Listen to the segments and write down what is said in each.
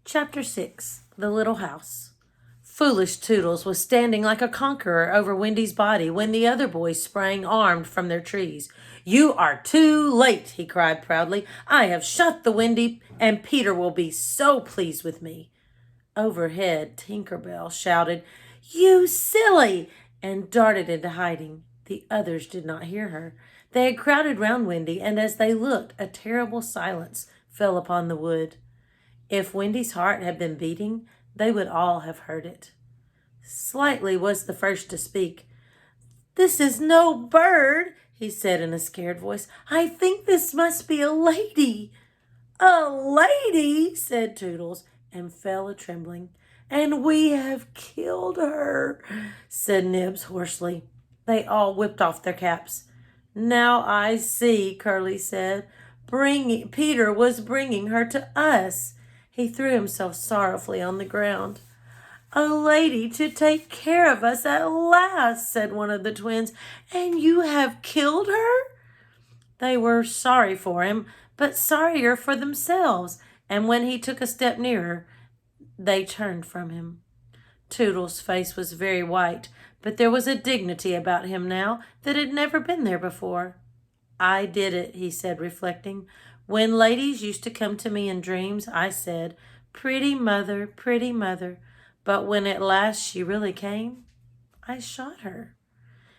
Chapter 6 The Little House. Foolish Toodles was standing like a conqueror over Wendy's body when the other boys sprang armed from their trees. "You are too late," he cried proudly. "I have shot the Wendy, and Peter will be so pleased with me." Overhead, Tinker Bell shouted, "You silly!" and darted into hiding. The others did not hear her. They had crowded round Wendy, and as they looked, a terrible silence fell upon the wood. If Wendy's heart had been beating, they would all have heard it. Slightly was the first to speak. "This is no bird," he said in a scared voice. "I think this must be a lady." "A lady," said Toodles, and fell a-trembling. "And we have killed her," said Nibs hoarsely. They all whipped off their caps. "Now I see," Curly said. Peter was bringing her to us." He threw himself sorrowfully on the ground. "A lady to take care of us at last," said one of the twins. "And you have killed her?" They were sorry for him, but sorrier for themselves, and when he took a step nearer, they turned from him. Toodles' face was very white, but there was a dignity about him now that had never been there before. "I did it," he said, reflecting. "When ladies used to come to me in dreams, I said, 'Pretty mother, pretty mother.' But when at last she really came, I shot her."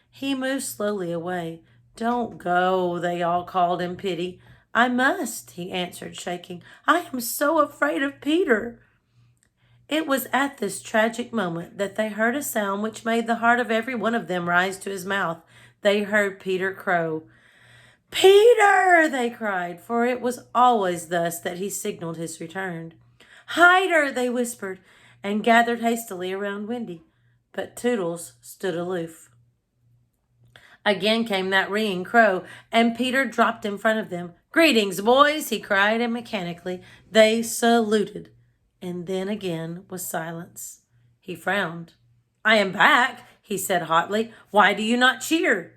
He moved slowly away. "Don't go," they all called in pity. "I must," he answered, shaking. "I am so afraid of Peter." It was at this tragic moment that they heard a sound which made the heart of every one of them rise to his mouth. They heard Peter crow. "Peter!" they cried, for it was always thus that he signaled his return. "Hide her!" they whispered, and gathered hastily around Wendy. But Toodles stood aloof. Again came that ringing crow, and Peter dropped in front of them. "Greetings, boys!" he cried, and mechanically they saluted. And then again was silence. He frowned. "I am back," he said hotly. "Why do you not cheer?"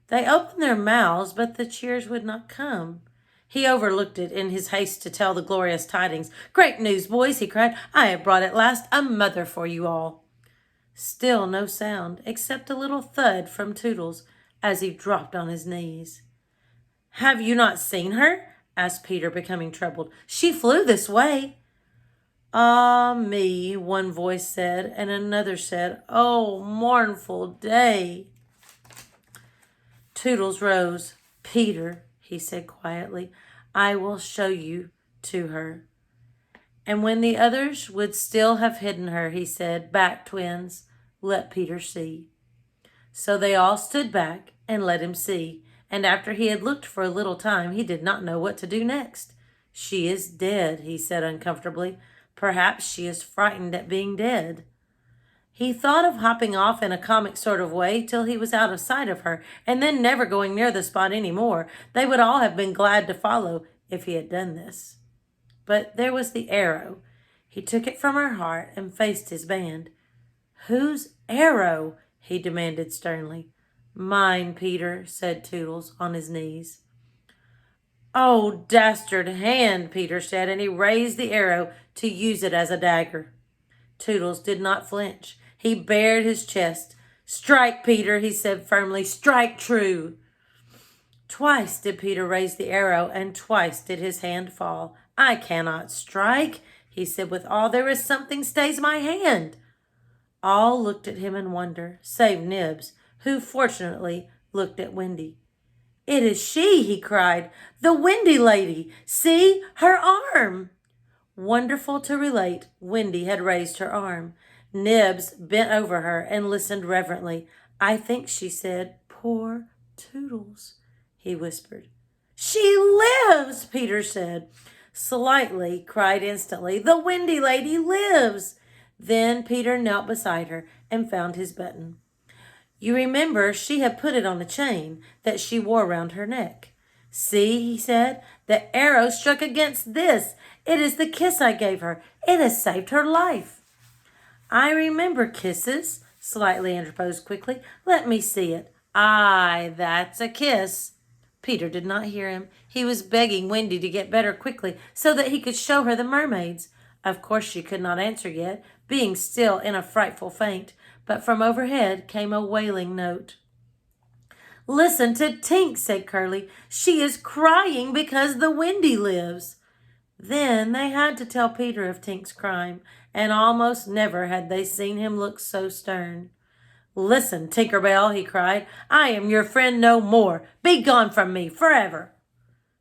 They opened their mouths, but the cheers would not come. He overlooked it in his haste to tell the glorious tidings. "Great news, boys," he cried. "I have brought at last a mother for you all." Still no sound, except a little thud from Toodles as he dropped on his knees. "Have you not seen her?" asked Peter, becoming troubled. "She flew this way." "Ah me," one voice said, and another said, "Oh, mournful day." Toodles rose. "Peter," he said quietly, "I will show you to her." And when the others would still have hidden her, he said, "Back, twins, let Peter see." So they all stood back and let him see, and after he had looked for a little time, he did not know what to do next. "She is dead," he said uncomfortably. "Perhaps she is frightened at being dead." He thought of hopping off in a comic sort of way till he was out of sight of her, and then never going near the spot any more. They would all have been glad to follow if he had done this. But there was the arrow. He took it from her heart and faced his band. "Whose arrow?" he demanded sternly. "Mine, Peter," said Toodles on his knees. "Oh, dastard hand," Peter said, and he raised the arrow to use it as a dagger. Toodles did not flinch. He bared his chest. "Strike, Peter," he said firmly. "Strike true." Twice did Peter raise the arrow, and twice did his hand fall. "I cannot strike," he said with awe. "There is something stays my hand." All looked at him in wonder, save Nibs, who fortunately looked at Wendy. "It is she," he cried. "The Wendy lady. See, her arm." Wonderful to relate, Wendy had raised her arm. Nibs bent over her and listened reverently. "I think," she said, "poor Toodles," he whispered. "She lives," Peter said. Slightly cried instantly, "The Wendy lady lives." Then Peter knelt beside her and found his button. You remember she had put it on a chain that she wore round her neck. "See," he said, "the arrow struck against this. It is the kiss I gave her. It has saved her life." "I remember kisses," Slightly interposed quickly. "Let me see it. Aye, that's a kiss." Peter did not hear him. He was begging Wendy to get better quickly so that he could show her the mermaids. Of course she could not answer yet, being still in a frightful faint, but from overhead came a wailing note. "Listen to Tink," said Curly. "She is crying because the Wendy lives." Then they had to tell Peter of Tink's crime, and almost never had they seen him look so stern. "Listen, Tinker Bell," he cried. "I am your friend no more. Be gone from me forever."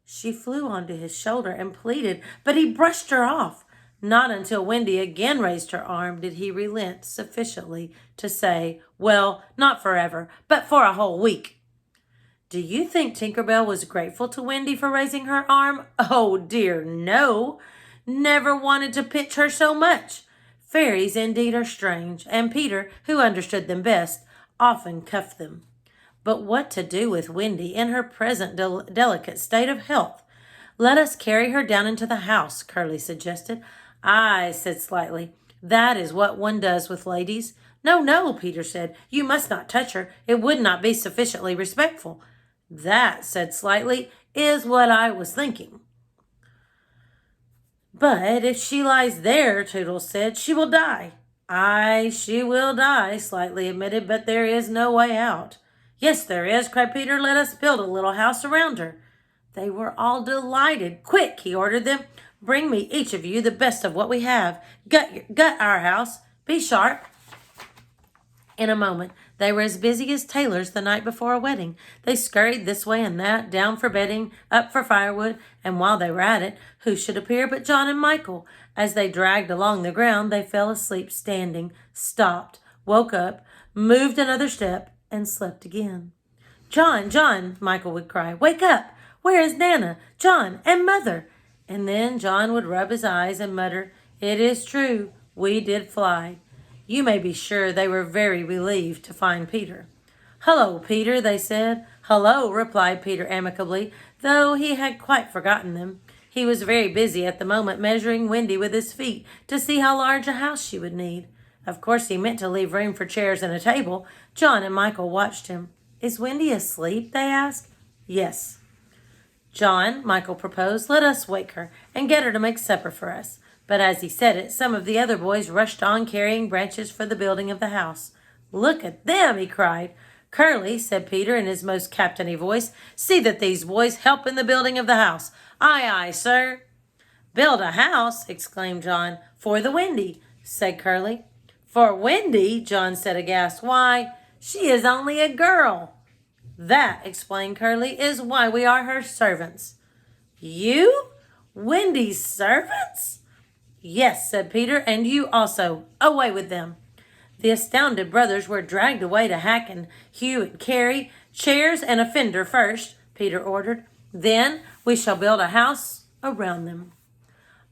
She flew onto his shoulder and pleaded, but he brushed her off. Not until Wendy again raised her arm did he relent sufficiently to say, "Well, not forever, but for a whole week." Do you think Tinker Bell was grateful to Wendy for raising her arm? Oh dear, no. Never wanted to pinch her so much. Fairies indeed are strange, and Peter, who understood them best, often cuffed them. But what to do with Wendy in her present delicate state of health? "Let us carry her down into the house," Curly suggested. "Aye," said Slightly. "That is what one does with ladies." "No, no," Peter said. "You must not touch her. It would not be sufficiently respectful." "That," said Slightly, "is what I was thinking." "But if she lies there," Toodles said, "she will die." "Aye, she will die," Slightly admitted, "but there is no way out." "Yes, there is," cried Peter. "Let us build a little house around her." They were all delighted. "Quick," he ordered them. "Bring me, each of you, the best of what we have. Gut our house. Be sharp." In a moment, they were as busy as tailors the night before a wedding. They scurried this way and that, down for bedding, up for firewood, and while they were at it, who should appear but John and Michael? As they dragged along the ground, they fell asleep standing, stopped, woke up, moved another step, and slept again. "John, John," Michael would cry, "wake up! Where is Nana, John, and Mother?" And then John would rub his eyes and mutter, "It is true, we did fly." You may be sure they were very relieved to find Peter. "Hello, Peter," they said. "Hello," replied Peter amicably, though he had quite forgotten them. He was very busy at the moment measuring Wendy with his feet to see how large a house she would need. Of course he meant to leave room for chairs and a table. John and Michael watched him. "Is Wendy asleep?" they asked. "Yes." "John," Michael proposed, "let us wake her and get her to make supper for us." But as he said it, some of the other boys rushed on carrying branches for the building of the house. "Look at them," he cried. "Curly," said Peter in his most captainy voice, "see that these boys help in the building of the house." "Aye, aye, sir." "Build a house!" exclaimed John. "For the Wendy," said Curly. "For Wendy?" John said aghast. "Why, she is only a girl." "That," explained Curly, "is why we are her servants." "You? Wendy's servants?" "Yes," said Peter, "and you also. Away with them." The astounded brothers were dragged away to hack and hew and carry. "Chairs and a fender first," Peter ordered. "Then we shall build a house around them."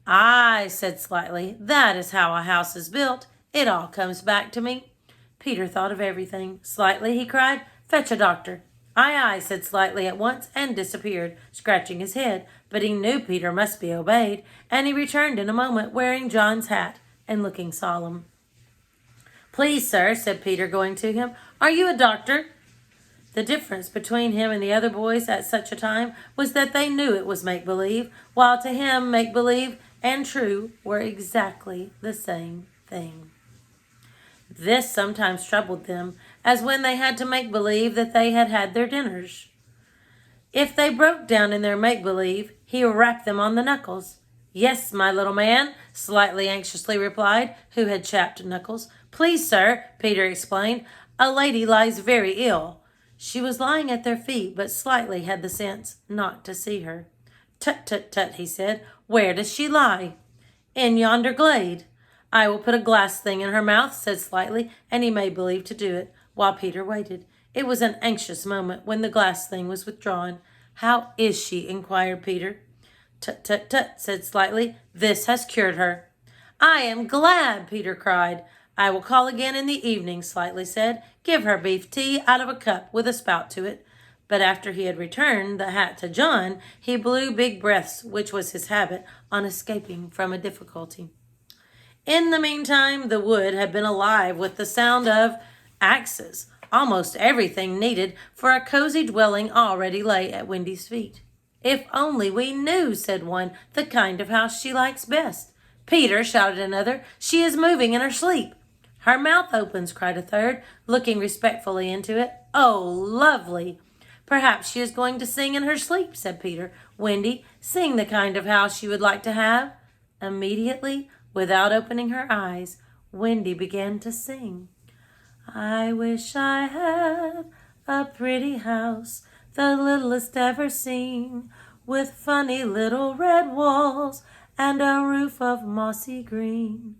"Aye," said Slightly, "that is how a house is built. It all comes back to me." Peter thought of everything. "Slightly," he cried, "fetch a doctor." "Aye, aye," said Slightly at once, and disappeared, scratching his head. But he knew Peter must be obeyed, and he returned in a moment, wearing John's hat and looking solemn. "Please, sir," said Peter, going to him, "are you a doctor?" The difference between him and the other boys at such a time was that they knew it was make-believe, while to him make-believe and true were exactly the same thing. This sometimes troubled them, as when they had to make believe that they had had their dinners. If they broke down in their make-believe, he rapped them on the knuckles. "Yes, my little man," Slightly anxiously replied, who had chapped knuckles. "Please, sir," Peter explained, "a lady lies very ill." She was lying at their feet, but Slightly had the sense not to see her. "Tut, tut, tut," he said. "Where does she lie?" "In yonder glade." "I will put a glass thing in her mouth," said Slightly, and he made believe to do it, while Peter waited. It was an anxious moment when the glass thing was withdrawn. "How is she?" inquired Peter. "Tut, tut, tut," said Slightly. "This has cured her." "I am glad," Peter cried. "I will call again in the evening," Slightly said. "Give her beef tea out of a cup with a spout to it." But after he had returned the hat to John, he blew big breaths, which was his habit on escaping from a difficulty. In the meantime, the wood had been alive with the sound of axes. Almost everything needed for a cozy dwelling already lay at Wendy's feet. "If only we knew," said one, "the kind of house she likes best." Peter, shouted another, she is moving in her sleep. Her mouth opens, cried a third, looking respectfully into it. Oh, lovely. Perhaps she is going to sing in her sleep, said Peter. Wendy, sing the kind of house you would like to have. Immediately, without opening her eyes, Wendy began to sing. I wish I had a pretty house, the littlest ever seen, with funny little red walls and a roof of mossy green.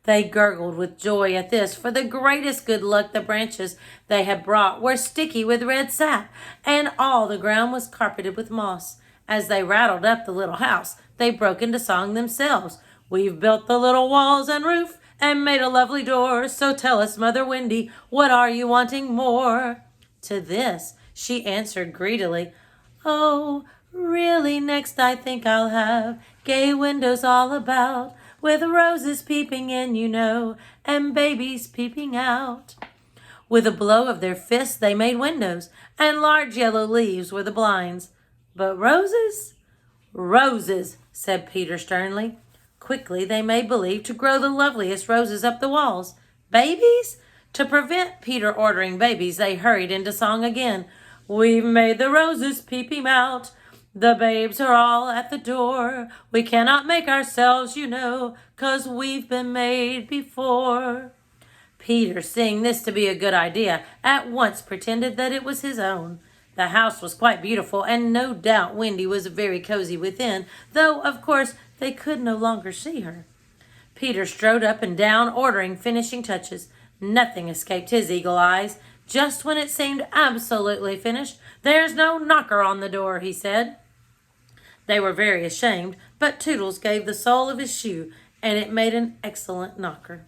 They gurgled with joy at this, for the greatest good luck the branches they had brought were sticky with red sap, and all the ground was carpeted with moss. As they rattled up the little house, they broke into song themselves. We've built the little walls and roof, and made a lovely door, so tell us, Mother Wendy, what are you wanting more? To this, she answered greedily, Oh, really, next I think I'll have gay windows all about, with roses peeping in, you know, and babies peeping out. With a blow of their fists they made windows, and large yellow leaves were the blinds. But roses? Roses, said Peter sternly. Quickly they made believe to grow the loveliest roses up the walls. Babies? To prevent Peter ordering babies, they hurried into song again. We've made the roses peeping out. The babes are all at the door. We cannot make ourselves, you know, 'cause we've been made before. Peter, seeing this to be a good idea, at once pretended that it was his own. The house was quite beautiful, and no doubt Wendy was very cozy within, though, of course, they could no longer see her. Peter strode up and down, ordering finishing touches. Nothing escaped his eagle eyes. Just when it seemed absolutely finished, there's no knocker on the door, he said. They were very ashamed, but Toodles gave the sole of his shoe, and it made an excellent knocker.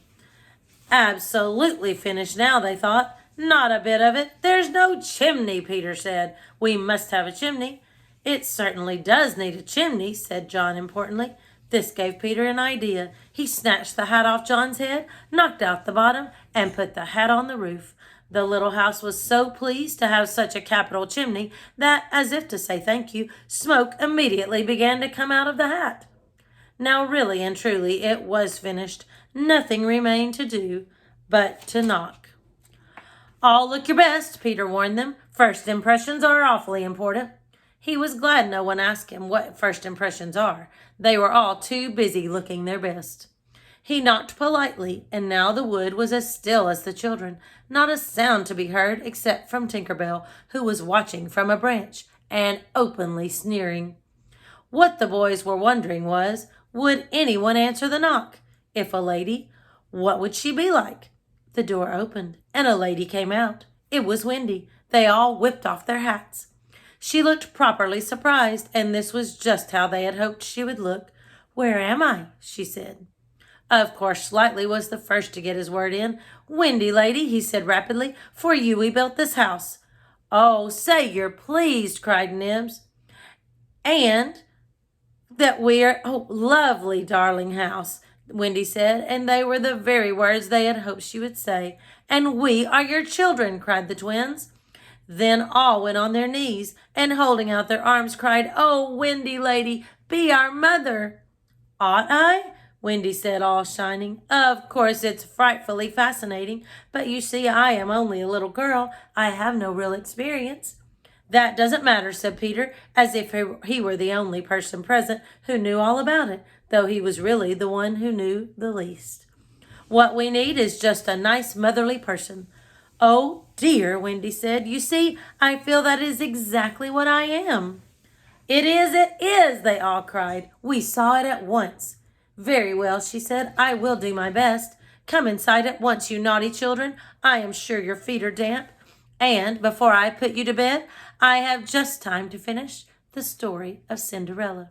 Absolutely finished now, they thought. Not a bit of it. There's no chimney, Peter said. We must have a chimney. It certainly does need a chimney, said John importantly. This gave Peter an idea. He snatched the hat off John's head, knocked out the bottom, and put the hat on the roof. The little house was so pleased to have such a capital chimney that, as if to say thank you, smoke immediately began to come out of the hat. Now really and truly it was finished. Nothing remained to do but to knock. All look your best, Peter warned them. First impressions are awfully important. He was glad no one asked him what first impressions are. They were all too busy looking their best. He knocked politely, and now the wood was as still as the children. Not a sound to be heard except from Tinker Bell, who was watching from a branch and openly sneering. What the boys were wondering was, would anyone answer the knock? If a lady, what would she be like? The door opened, and a lady came out. It was Wendy. They all whipped off their hats. She looked properly surprised, and this was just how they had hoped she would look. Where am I? She said. Of course, Slightly was the first to get his word in. Wendy, lady, he said rapidly, for you we built this house. Oh, say you're pleased, cried Nibs. And that we're, oh, lovely, darling house, Wendy said, and they were the very words they had hoped she would say. And we are your children, cried the twins. Then all went on their knees, and holding out their arms cried, Oh, Wendy, lady, be our mother. Ought I? Wendy said, all shining. Of course, it's frightfully fascinating, but you see, I am only a little girl. I have no real experience. That doesn't matter, said Peter, as if he were the only person present who knew all about it, though he was really the one who knew the least. What we need is just a nice motherly person. Oh, dear, Wendy said. You see, I feel that is exactly what I am. It is, they all cried. We saw it at once. Very well, she said. I will do my best. Come inside at once, you naughty children. I am sure your feet are damp. And before I put you to bed, I have just time to finish the story of Cinderella.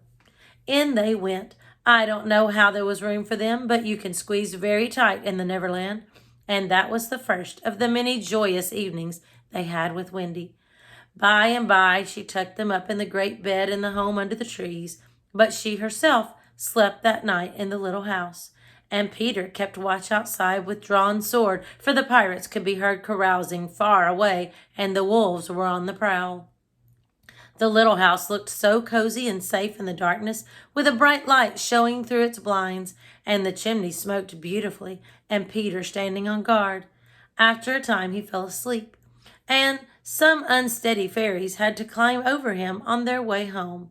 In they went. I don't know how there was room for them, but you can squeeze very tight in the Neverland. And that was the first of the many joyous evenings they had with Wendy. By and by, she tucked them up in the great bed in the home under the trees, but she herself slept that night in the little house, and Peter kept watch outside with drawn sword, for the pirates could be heard carousing far away, and the wolves were on the prowl. The little house looked so cozy and safe in the darkness, with a bright light showing through its blinds, and the chimney smoked beautifully, and Peter standing on guard. After a time he fell asleep, and some unsteady fairies had to climb over him on their way home.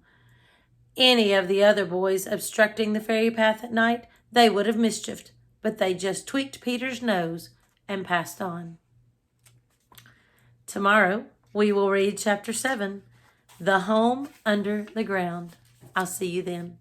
Any of the other boys obstructing the fairy path at night, they would have mischieved, but they just tweaked Peter's nose and passed on. Tomorrow we will read chapter 7, The Home Under the Ground. I'll see you then.